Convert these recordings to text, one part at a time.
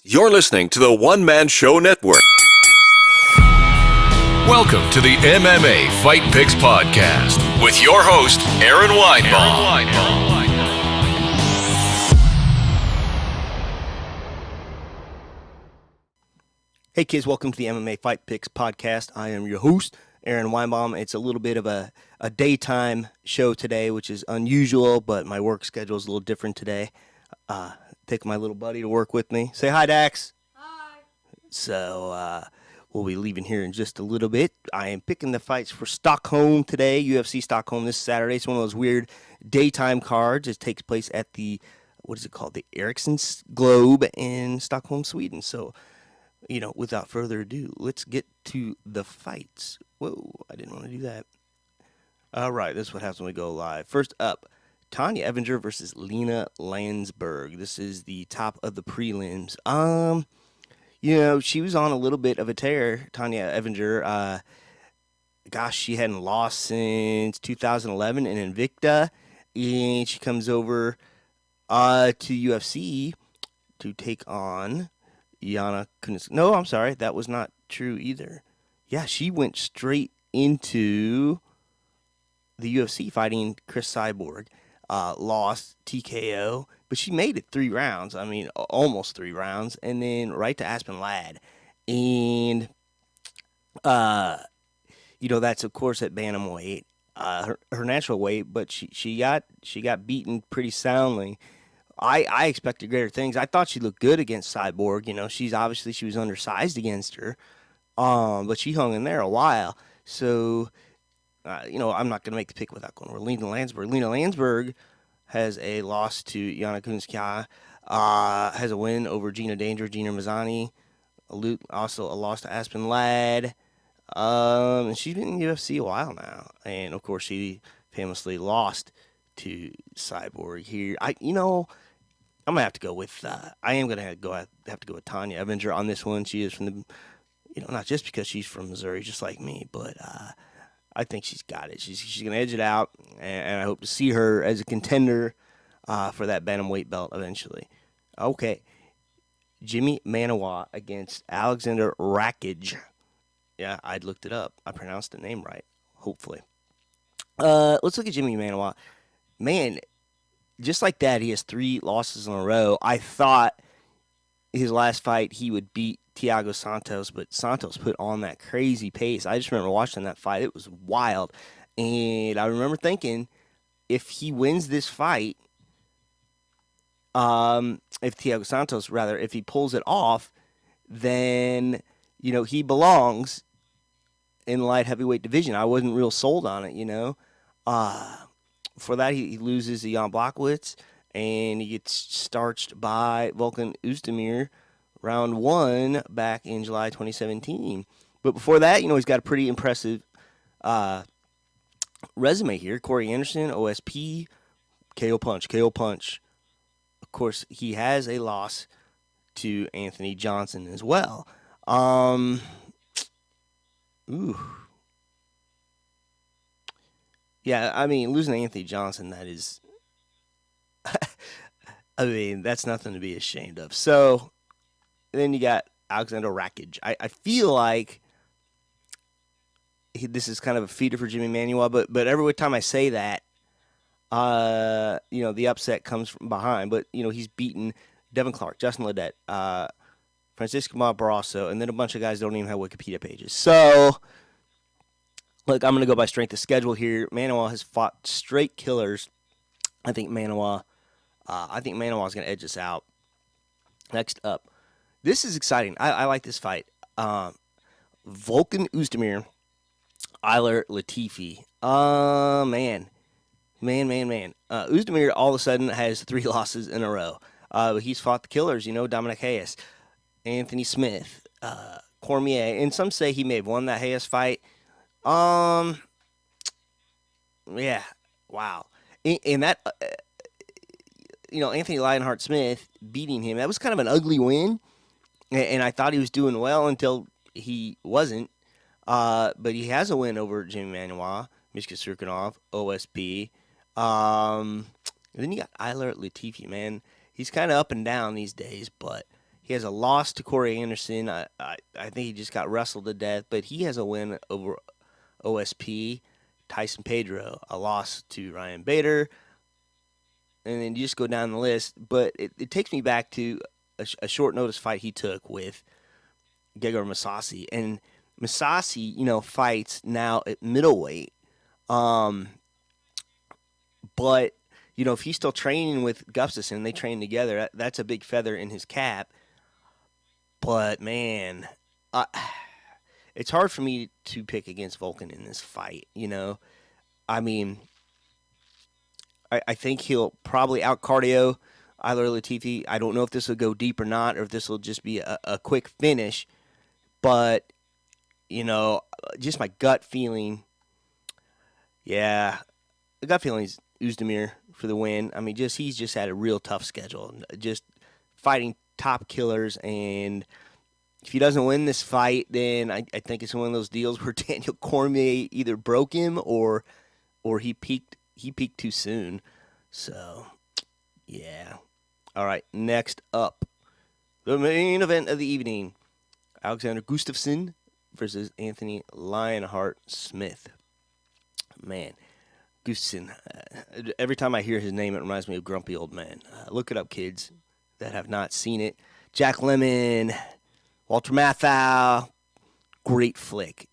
You're listening to the One Man Show Network. Welcome to the MMA Fight Picks podcast with your host, Aaron Weinbaum. Hey kids, welcome to the MMA Fight Picks podcast. I am your host, Aaron Weinbaum. It's a little bit of a daytime show today, which is unusual, but my work schedule is a little different today. Take my little buddy to work with me. Say hi, Dax. Hi. So we'll be leaving here in just a little bit. I am picking the fights for Stockholm today, UFC Stockholm this Saturday. It's one of those weird daytime cards. It takes place at the, what is it called, the Ericsson Globe in Stockholm, Sweden. So, without further ado, let's get to the fights. Whoa, I didn't want to do that. All right, this is what happens when we go live. First up, Tonya Evinger versus Lina Länsberg. This is the top of the prelims. She was on a little bit of a tear, Tonya Evinger. She hadn't lost since 2011 in Invicta. And she comes over to UFC to take on Yana Kunis. No, I'm sorry. That was not true either. Yeah, she went straight into the UFC fighting Chris Cyborg. Lost TKO, but she made it 3 rounds. I mean, almost 3 rounds, and then right to Aspen Ladd. And, that's, of course, at Bantamweight, her natural weight, but she got beaten pretty soundly. I expected greater things. I thought she looked good against Cyborg. She was undersized against her, but she hung in there a while. So, I'm not going to make the pick without going over Lina Länsberg. Lina Länsberg has a loss to Yana Kunitskaya, has a win over Gina Mazzani, also a loss to Aspen Ladd. And she's been in UFC a while now. And, of course, she famously lost to Cyborg here. I'm going to have to go with, have to go with Tonya Evinger on this one. She is from the, not just because she's from Missouri, just like me, but, I think she's got it. She's going to edge it out, and I hope to see her as a contender for that bantamweight belt eventually. Okay, Jimi Manuwa against Aleksandar Rakić. Yeah, I looked it up. I pronounced the name right, hopefully. Let's look at Jimi Manuwa. Man, just like that, he has 3 losses in a row. I thought his last fight he would beat Thiago Santos, but Santos put on that crazy pace. I just remember watching that fight. It was wild. And I remember thinking, if he wins this fight, if he pulls it off, then, he belongs in the light heavyweight division. I wasn't real sold on it, For that, he loses to Jan Blachowicz, and he gets starched by Volkan Oezdemir round 1 back in July 2017. But before that, he's got a pretty impressive resume here. Corey Anderson, OSP, KO punch. Of course, he has a loss to Anthony Johnson as well. Yeah, I mean, losing to Anthony Johnson, that is... that's nothing to be ashamed of. So... then you got Aleksandar Rakić. I feel like this is kind of a feeder for Jimi Manuwa, but every time I say that, the upset comes from behind. But, he's beaten Devin Clark, Justin Ledet, Francisco Barroso, and then a bunch of guys don't even have Wikipedia pages. So, look, I'm going to go by strength of schedule here. Manuwa has fought straight killers. I think Manuwa is going to edge us out. Next up. This is exciting. I like this fight. Volkan Oezdemir, Ilir Latifi. Man. Oezdemir all of a sudden has 3 losses in a row. He's fought the killers, Dominic Hayes, Anthony Smith, Cormier. And some say he may have won that Hayes fight. Yeah. Wow. And that, Anthony Lionheart Smith beating him, that was kind of an ugly win. And I thought he was doing well until he wasn't. But he has a win over Jimi Manuwa, Mishka Surkanov, OSP. And then you got Ilir Latifi, man. He's kind of up and down these days, but He has a loss to Corey Anderson. I think he just got wrestled to death, but he has a win over OSP. Tyson Pedro, a loss to Ryan Bader. And then you just go down the list. But it takes me back to a short notice fight he took with Gegard Mousasi. And Mousasi, fights now at middleweight. But, if he's still training with Gustafsson, they train together, that's a big feather in his cap. But, man, it's hard for me to pick against Volkan in this fight, I mean, I think he'll probably out-cardio Ilir Latifi. I don't know if this will go deep or not, or if this will just be a quick finish. But, just my gut feeling, the gut feeling is Oezdemir for the win. I mean, he's just had a real tough schedule. Just fighting top killers, and if he doesn't win this fight, then I think it's one of those deals where Daniel Cormier either broke him or he peaked too soon. So, yeah. All right, next up, the main event of the evening. Alexander Gustafsson versus Anthony Lionheart Smith. Man, Gustafsson. Every time I hear his name, it reminds me of Grumpy Old Man. Look it up, kids that have not seen it. Jack Lemmon, Walter Matthau. Great flick.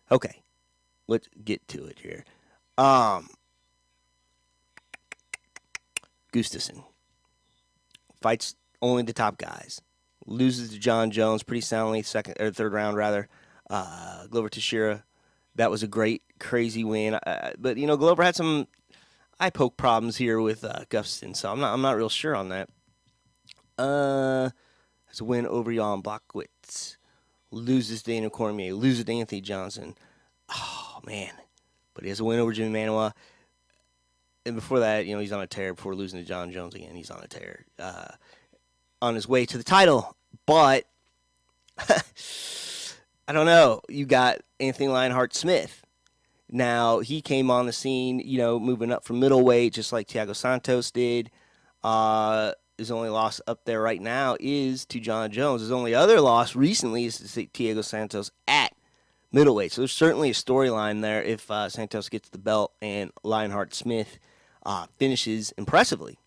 Okay, let's get to it here. Gustafsson fights only the top guys. Loses to John Jones pretty soundly, third round rather. Glover Teixeira, that was a great, crazy win. But Glover had some eye poke problems here with Gustafsson, so I'm not real sure on that. Has a win over Jan Blachowicz. Loses to Daniel Cormier. Loses to Anthony Johnson. Oh man, but he has a win over Jimi Manuwa. And before that, he's on a tear. Before losing to John Jones again, he's on a tear. On his way to the title. But, I don't know. You got Anthony Lionheart Smith. Now, he came on the scene, moving up from middleweight, just like Thiago Santos did. His only loss up there right now is to John Jones. His only other loss recently is to Thiago Santos at middleweight. So there's certainly a storyline there if Santos gets the belt and Lionheart Smith finishes impressively.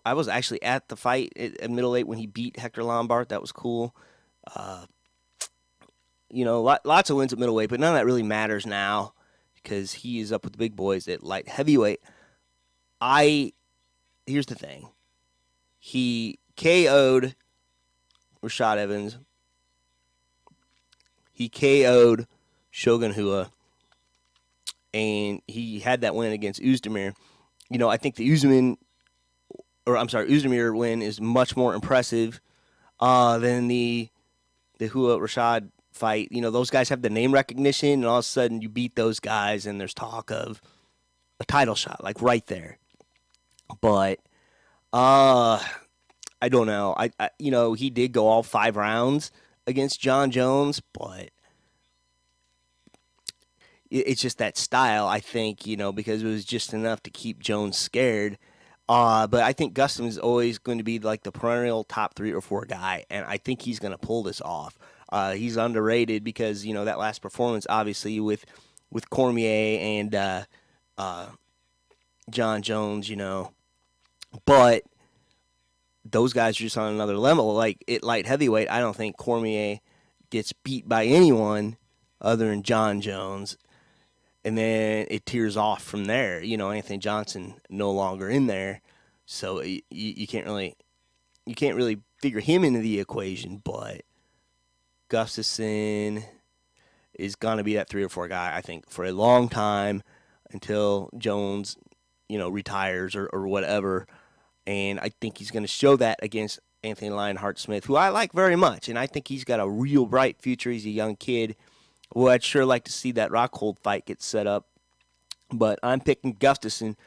I was actually at the fight at middleweight when he beat Hector Lombard. That was cool. Lots of wins at middleweight, but none of that really matters now because he is up with the big boys at light heavyweight. Here's the thing. He KO'd Rashad Evans. He KO'd Shogun Rua. And he had that win against Oezdemir. I think the Oezdemir win is much more impressive than the Rua Rashad fight. Those guys have the name recognition, and all of a sudden you beat those guys, and there's talk of a title shot, like right there. But I don't know. He did go all 5 rounds against John Jones, but it's just that style, I think, because it was just enough to keep Jones scared. But I think Gustafsson is always going to be like the perennial top 3 or 4 guy, and I think he's going to pull this off. He's underrated because, that last performance, obviously, with Cormier and John Jones, But those guys are just on another level. Like, at light heavyweight, I don't think Cormier gets beat by anyone other than John Jones. And then it tears off from there. Anthony Johnson no longer in there, so you can't really figure him into the equation. But Gustafsson is gonna be that 3 or 4 guy, I think, for a long time until Jones, retires or whatever. And I think he's gonna show that against Anthony Lionheart Smith, who I like very much, and I think he's got a real bright future. He's a young kid. Well, I'd sure like to see that Rockhold fight get set up. But I'm picking Gustafsson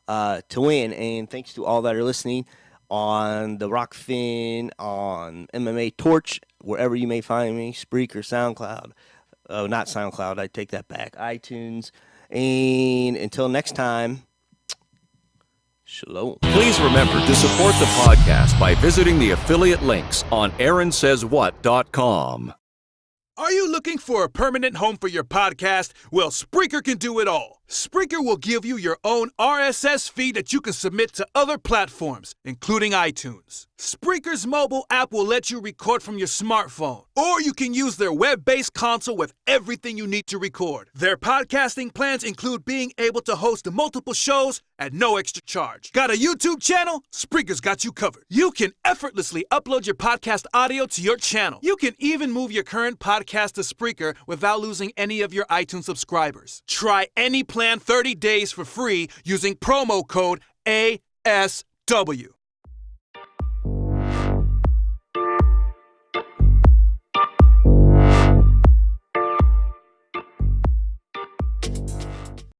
to win. And thanks to all that are listening on the Rockfin, on MMA Torch, wherever you may find me, Spreaker, SoundCloud. Oh, not SoundCloud. I take that back. iTunes. And until next time, Shalom. Please remember to support the podcast by visiting the affiliate links on AaronSaysWhat.com. Are you looking for a permanent home for your podcast? Well, Spreaker can do it all. Spreaker will give you your own RSS feed that you can submit to other platforms, including iTunes. Spreaker's mobile app will let you record from your smartphone, or you can use their web-based console with everything you need to record. Their podcasting plans include being able to host multiple shows at no extra charge. Got a YouTube channel? Spreaker's got you covered. You can effortlessly upload your podcast audio to your channel. You can even move your current podcast to Spreaker without losing any of your iTunes subscribers. Try any plan 30 days for free using promo code ASW.